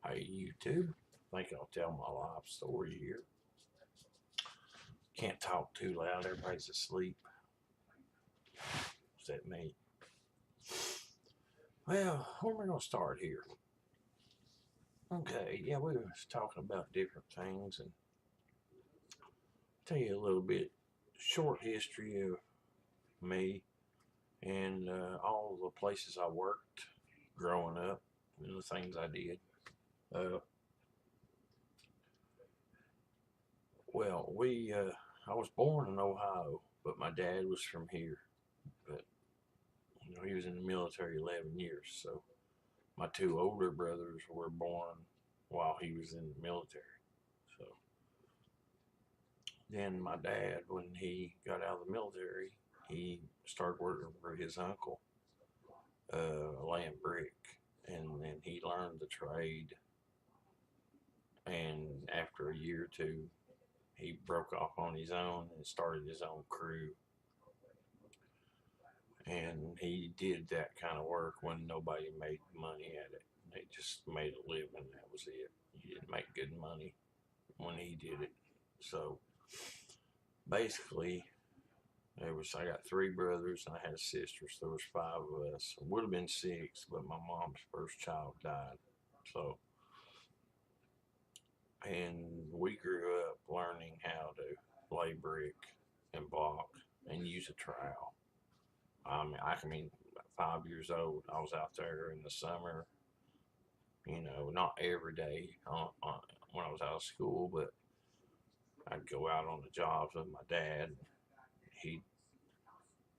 Hey YouTube, I think I'll tell my life story here. Can't talk too loud, everybody's asleep. Is that me? Well, where am I going to start here? Okay, yeah, we was talking about different things and tell you a little bit short history of me and all the places I worked growing up and the things I did. Uh, well, I was born in Ohio, but my dad was from here. But he was in the military 11 years, so my two older brothers were born while he was in the military. So then my dad, when he got out of the military, he started working for his uncle, laying brick, and then he learned the trade. And after a year or two, he broke off on his own and started his own crew. And he did that kind of work when nobody made money at it. They just made a living. That was it. He didn't make good money when he did it. So basically, I got three brothers and I had a sister, so there was five of us. It would have been six, but my mom's first child died. So, and we grew up learning how to lay brick and block and use a trowel. I mean, 5 years old, I was out there in the summer. Not every day when I was out of school, but I'd go out on the jobs with my dad. He'd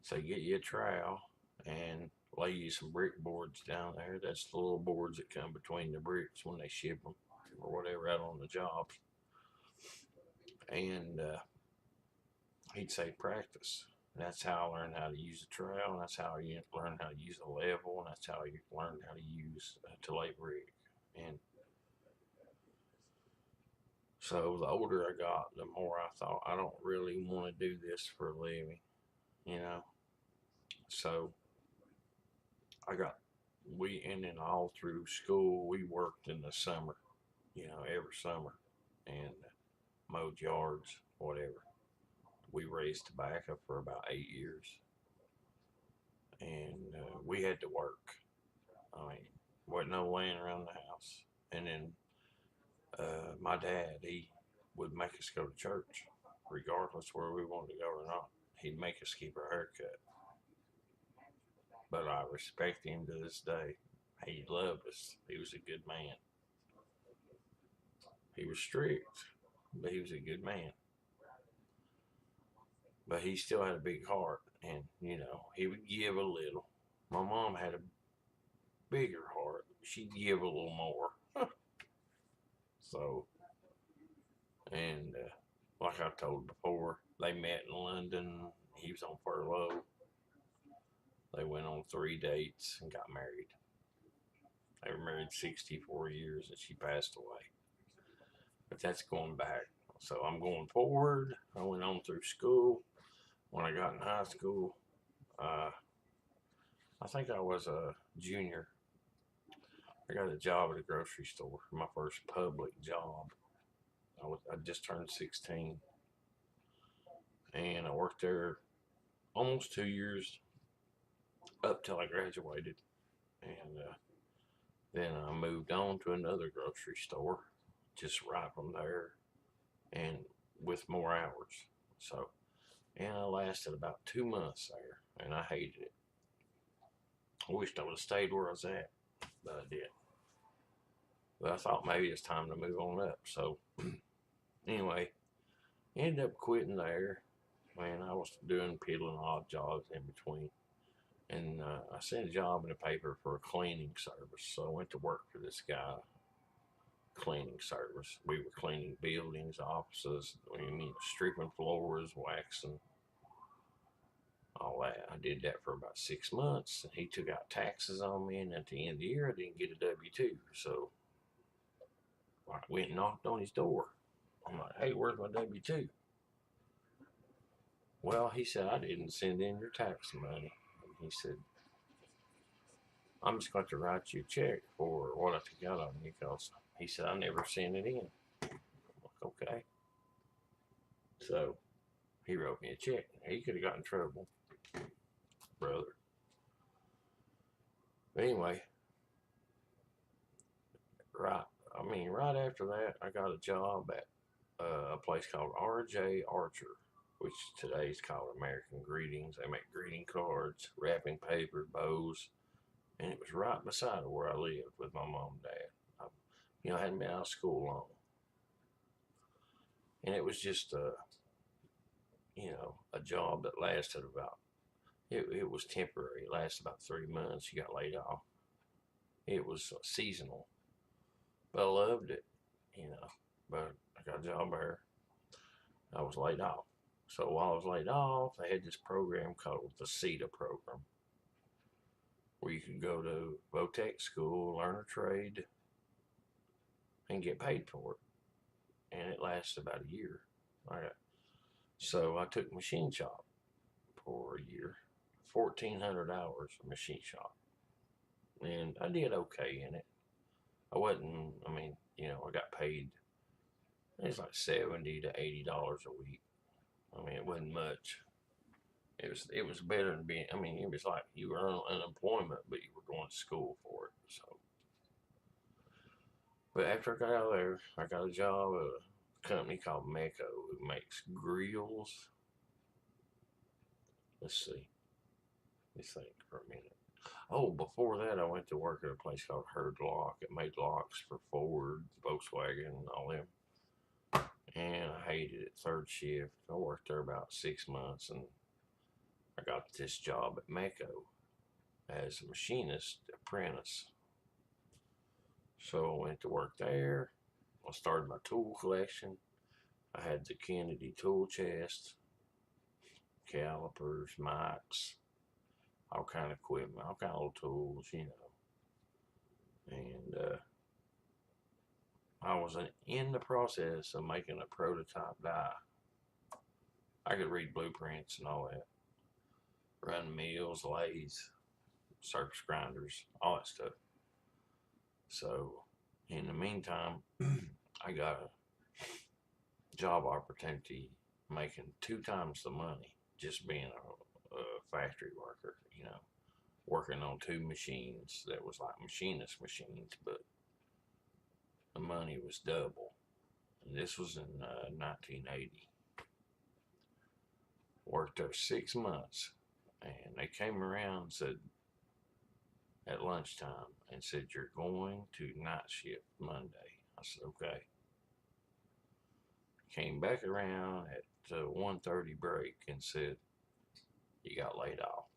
say, "Get you a trowel and lay you some brick boards down there." That's the little boards that come between the bricks when they ship them or whatever out on the jobs. And he'd say, "Practice." And that's how I learned how to use a trowel. And that's how you learn how to use a level. And that's how you learn how to use to lay brick. And so the older I got, the more I thought, I don't really want to do this for a living, you know. So I got and then all through school we worked in the summer, every summer, and mowed yards, whatever. We raised tobacco for about 8 years, and we had to work. I mean, wasn't no laying around the house. And then my dad, he would make us go to church, regardless where we wanted to go or not. He'd make us keep our hair cut. But I respect him to this day. He loved us. He was a good man. He was strict, but he was a good man. But he still had a big heart, and he would give a little. My mom had a bigger heart. She'd give a little more. So, and like I told before, they met in London. He was on furlough. They went on 3 dates and got married. They were married 64 years, and she passed away. But that's going back. So I'm going forward. I went on through school. When I got in high school, uh, I think I was a junior. I got a job at a grocery store, my first public job. I just turned 16, and I worked there almost 2 years up till I graduated, and then I moved on to another grocery store, just right from there, and with more hours. So, and I lasted about 2 months there, and I hated it. I wished I would have stayed where I was at, but I did. But I thought maybe it's time to move on up. So anyway, ended up quitting there. Man, I was doing peddling odd jobs in between. And I sent a job in the paper for a cleaning service. So I went to work for this guy, cleaning service. We were cleaning buildings, offices, stripping floors, waxing, all that. I did that for about 6 months. And he took out taxes on me. And at the end of the year, I didn't get a W 2. So I went and knocked on his door. I'm like, "Hey, where's my W 2?" Well, he said, "I didn't send in your tax money." And he said, I'm just going to write you a check for what I took out on you because he said I never sent it in. I'm like, okay. So he wrote me a check. He could have gotten in trouble, brother. But anyway, right. Right after that, I got a job at a place called R.J. Archer, which today is called American Greetings. They make greeting cards, wrapping paper, bows, and it was right beside where I lived with my mom and dad. I hadn't been out of school long, and it was just a job that lasted about. It was temporary. It lasted about 3 months. You got laid off. It was seasonal, but I loved it, you know. But I got a job there. I was laid off. So while I was laid off, they had this program called the CETA program, where you could go to Votech school, learn a trade, and get paid for it. And it lasted about a year. Right. So I took machine shop for a year, 1,400 hours of machine shop, and I did okay in it. I wasn't. I got paid. It was like $70 to $80 a week. It wasn't much. It was better than being. It was like you were on unemployment, but you were going to school for it. So, but after I got out of there, I got a job at a company called Meco who makes grills. Let's see. Let me think for a minute. Oh, before that, I went to work at a place called Herd Lock. It made locks for Ford, Volkswagen, and all them. And I hated it. Third shift. I worked there about 6 months, and I got this job at Mako as a machinist apprentice. So I went to work there. I started my tool collection. I had the Kennedy tool chest, calipers, mics, all kind of equipment, all kind of tools, And I was in the process of making a prototype die. I could read blueprints and all that, run mills, lathes, surface grinders, all that stuff. So, in the meantime, I got a job opportunity making 2 times the money just being a factory worker, working on 2 machines that was like machinist machines, but the money was double. And this was in 1980. Worked there 6 months, and they came around and said at lunchtime and said, "You're going to night shift Monday." I said, "Okay." Came back around at 1:30 break and said, "You got laid off."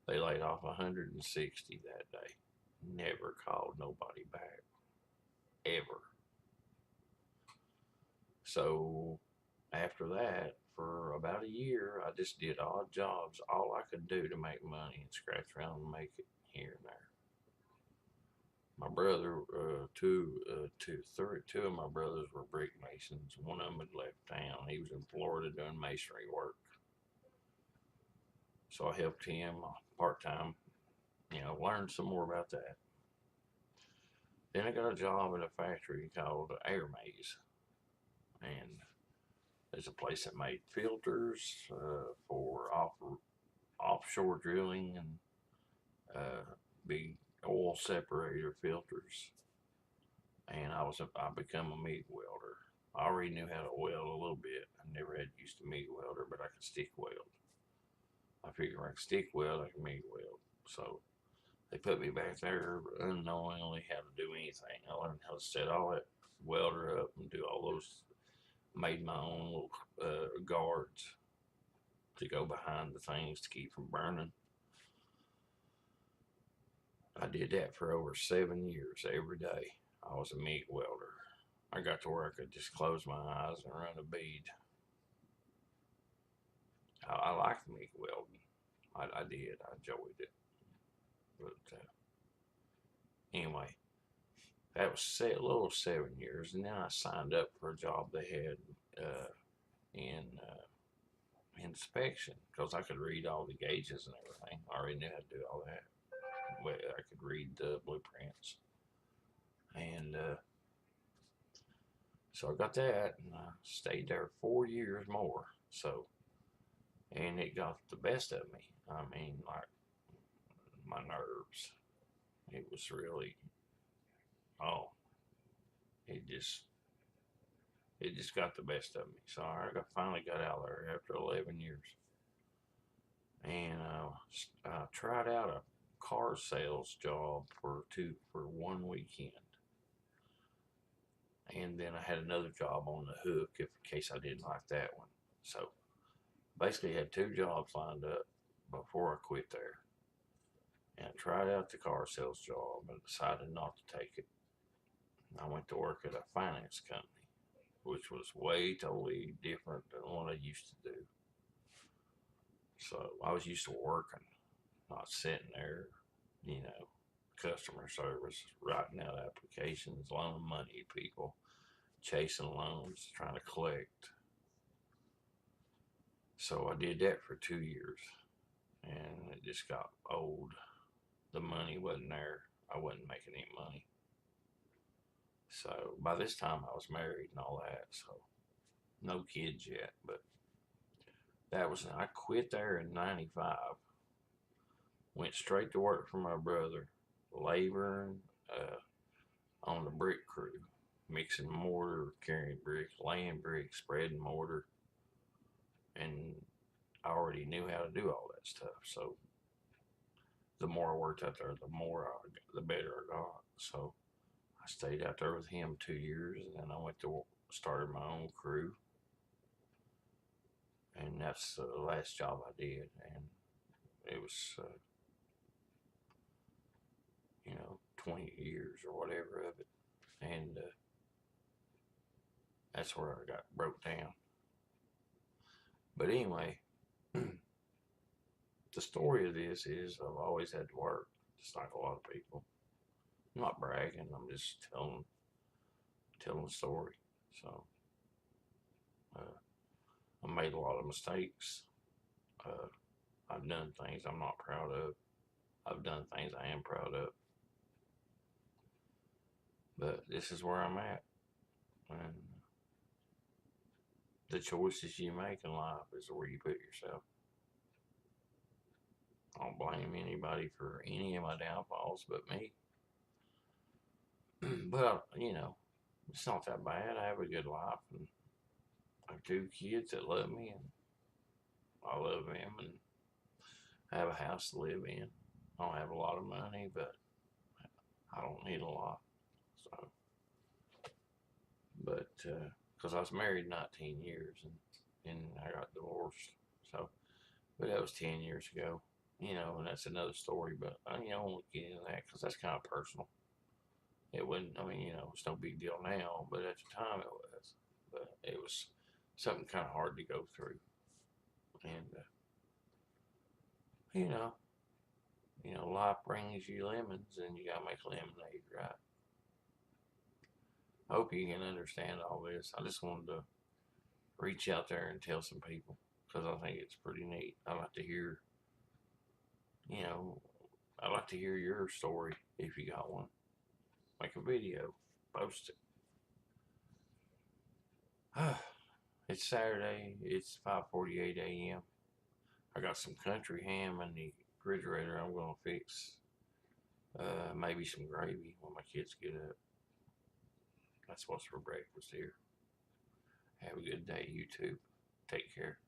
They laid off 160 that day. Never called nobody back. Ever. So after that, for about a year, I just did odd jobs, all I could do to make money and scratch around and make it here and there. My brother, two of my brothers were brick masons. One of them had left town. He was in Florida doing masonry work. So I helped him part time, learned some more about that. Then I got a job at a factory called Air Maze. And there's a place that made filters for offshore drilling and big oil separator filters. And I become a MIG welder. I already knew how to weld a little bit. I never had used a MIG welder, but I could stick weld. I figured I could stick weld, I could MIG weld. So they put me back there unknowingly how to do anything. I learned how to set all that welder up and do all those. Made my own little guards to go behind the things to keep from burning. I did that for over 7 years every day. I was a MIG welder. I got to where I could just close my eyes and run a bead. I liked MIG welding. I did. I enjoyed it. But anyway, that was a little 7 years, and then I signed up for a job they had in inspection because I could read all the gauges and everything. I already knew how to do all that. But I could read the blueprints. And so I got that and I stayed there 4 years more. So, and it got the best of me. I mean, like my nerves. It was really, oh, it just, it just got the best of me. So finally got out there after 11 years. And I tried out a car sales job for 1 weekend. And then I had another job on the hook if in case I didn't like that one. So basically had 2 jobs lined up before I quit there. And I tried out the car sales job and decided not to take it. I went to work at a finance company, which was way totally different than what I used to do. So I was used to working, not sitting there, customer service, writing out applications, loaning money to people, chasing loans, trying to collect. So I did that for 2 years and it just got old. The money wasn't there. I wasn't making any money. So by this time I was married and all that, so no kids yet, but I quit there in 95. Went straight to work for my brother, laboring on the brick crew, mixing mortar, carrying bricks, laying bricks, spreading mortar. And I already knew how to do all that stuff. So the more I worked out there, the better I got. So I stayed out there with him 2 years, and then I started my own crew. And that's the last job I did. And it was, 20 years or whatever of it. And that's where I got broke down. But anyway, the story of this is I've always had to work, just like a lot of people. I'm not bragging, I'm just telling the story. So I made a lot of mistakes. I've done things I'm not proud of. I've done things I am proud of. But this is where I'm at. And the choices you make in life is where you put yourself. I don't blame anybody for any of my downfalls but me. But, it's not that bad. I have a good life. And I have 2 kids that love me. And I love them. And I have a house to live in. I don't have a lot of money, but I don't need a lot. So, but, because I was married 19 years and I got divorced. So, but that was 10 years ago, and that's another story. But I won't get into that because that's kind of personal. It wouldn't, it's no big deal now, but at the time it was. But it was something kind of hard to go through. And, life brings you lemons and you gotta make lemonade, right? I hope you can understand all this. I just wanted to reach out there and tell some people because I think it's pretty neat. I like to hear, your story if you got one. Make a video, post it. It's Saturday. It's 5:48 a.m. I got some country ham in the refrigerator. I'm gonna fix maybe some gravy when my kids get up. That's what's for breakfast here. Have a good day, YouTube. Take care.